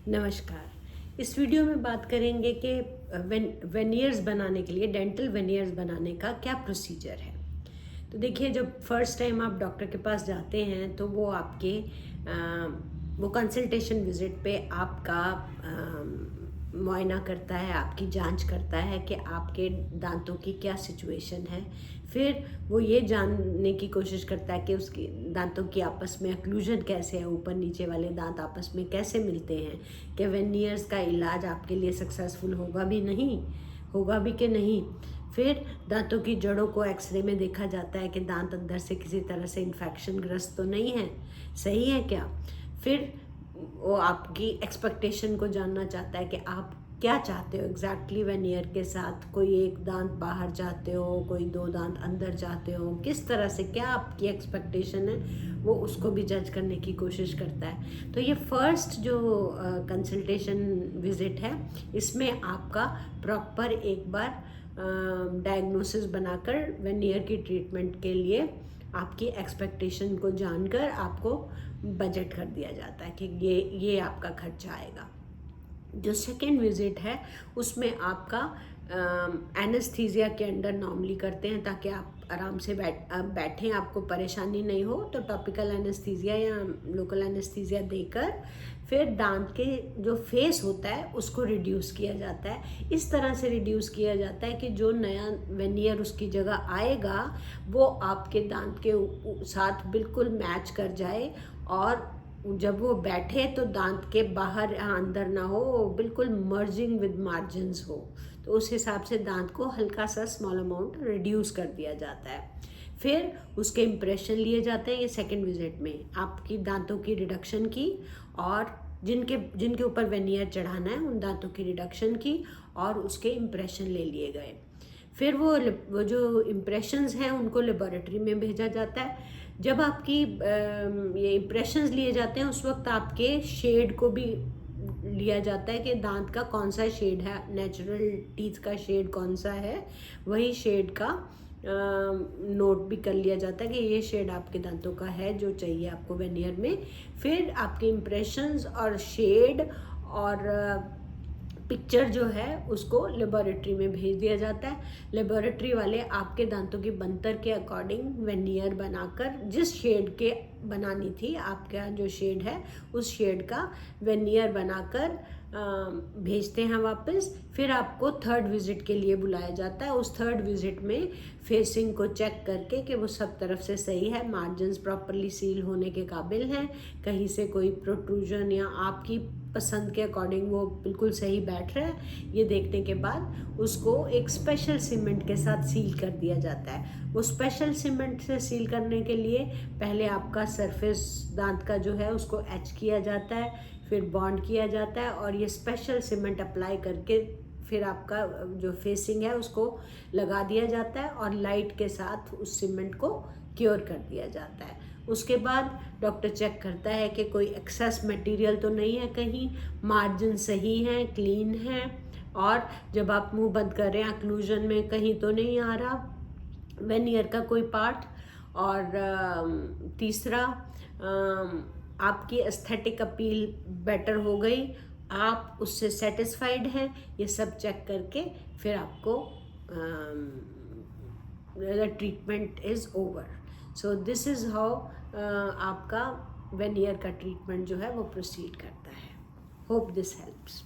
नमस्कार। इस वीडियो में बात करेंगे कि वेनियर्स बनाने के लिए डेंटल वेनियर्स बनाने का क्या प्रोसीजर है। तो देखिए, जब फर्स्ट टाइम आप डॉक्टर के पास जाते हैं तो वो आपके वो कंसल्टेशन विज़िट पे आपका मुआयना करता है, आपकी जांच करता है कि आपके दांतों की क्या सिचुएशन है। फिर वो ये जानने की कोशिश करता है कि उसके दांतों की आपस में अक्लूजन कैसे है, ऊपर नीचे वाले दांत आपस में कैसे मिलते हैं, कि वेनियर्स का इलाज आपके लिए सक्सेसफुल होगा भी कि नहीं। फिर दांतों की जड़ों को एक्सरे में देखा जाता है कि दांत अंदर से किसी तरह से इन्फेक्शन ग्रस्त तो नहीं है, सही है क्या। फिर वो आपकी एक्सपेक्टेशन को जानना चाहता है कि आप क्या चाहते हो एग्जैक्टली वेनियर के साथ। कोई एक दांत बाहर चाहते हो, कोई 2 दांत अंदर चाहते हो, किस तरह से क्या आपकी एक्सपेक्टेशन है, वो उसको भी जज करने की कोशिश करता है। तो ये फर्स्ट जो कंसल्टेशन विज़िट है, इसमें आपका प्रॉपर एक बार डायग्नोसिस बनाकर वेनियर की ट्रीटमेंट के लिए आपकी एक्सपेक्टेशन को जानकर आपको बजट कर दिया जाता है कि ये आपका खर्चा आएगा। जो सेकेंड विज़िट है उसमें आपका एनेस्थीसिया के अंडर नॉर्मली करते हैं ताकि आप आराम से बैठें, आपको परेशानी नहीं हो। तो टॉपिकल एनेस्थीसिया या लोकल एनेस्थीसिया देकर फिर दांत के जो फेस होता है उसको रिड्यूस किया जाता है। इस तरह से रिड्यूस किया जाता है कि जो नया वेनियर उसकी जगह आएगा वो आपके दांत के साथ बिल्कुल मैच कर जाए, और जब वो बैठे तो दांत के बाहर अंदर ना हो, बिल्कुल मर्जिंग विद मार्जिन्स हो। तो उस हिसाब से दांत को हल्का सा स्मॉल अमाउंट रिड्यूस कर दिया जाता है। फिर उसके इम्प्रेशन लिए जाते हैं। ये सेकंड विजिट में आपकी दांतों की रिडक्शन की, और जिनके ऊपर वेनियर चढ़ाना है उन दांतों की रिडक्शन की, और उसके इम्प्रेशन ले लिए गए। फिर वो जो इम्प्रेशंस हैं उनको लेबोरेटरी में भेजा जाता है। जब आपकी ये इम्प्रेशंस लिए जाते हैं उस वक्त आपके शेड को भी लिया जाता है कि दांत का कौन सा शेड है, नेचुरल टीथ का शेड कौन सा है, वही शेड का नोट भी कर लिया जाता है कि ये शेड आपके दांतों का है जो चाहिए आपको वेनियर में। फिर आपके इम्प्रेशंस और शेड और पिक्चर जो है उसको लेबोरेटरी में भेज दिया जाता है। लेबोरेटरी वाले आपके दांतों की बनतर के अकॉर्डिंग वेनियर बनाकर, जिस शेड के बनानी थी आपका जो शेड है उस शेड का वेनियर बनाकर भेजते हैं वापस। फिर आपको थर्ड विजिट के लिए बुलाया जाता है। उस थर्ड विजिट में फेसिंग को चेक करके कि वो सब तरफ से सही है, मार्जिन्स प्रॉपरली सील होने के काबिल हैं, कहीं से कोई प्रोट्रूजन या आपकी पसंद के अकॉर्डिंग वो बिल्कुल सही बैठ रहा है, ये देखने के बाद उसको एक स्पेशल सीमेंट के साथ सील कर दिया जाता है। वो स्पेशल सीमेंट से सील करने के लिए पहले आपका सरफेस दांत का जो है उसको एच किया जाता है, फिर बॉन्ड किया जाता है, और ये स्पेशल सीमेंट अप्लाई करके फिर आपका जो फेसिंग है उसको लगा दिया जाता है, और लाइट के साथ उस सीमेंट को क्योर कर दिया जाता है। उसके बाद डॉक्टर चेक करता है कि कोई एक्सेस मटेरियल तो नहीं है, कहीं मार्जिन सही हैं, क्लीन हैं, और जब आप मुंह बंद कर रहे हैं अक्लूजन में कहीं तो नहीं आ रहा वेनियर का कोई पार्ट। और तीसरा, आपकी एस्थेटिक अपील बेटर हो गई, आप उससे सेटिस्फाइड हैं, ये सब चेक करके फिर आपको the treatment is over. So this is how आपका वेनियर का ट्रीटमेंट जो है वो प्रोसीड करता है। Hope this helps.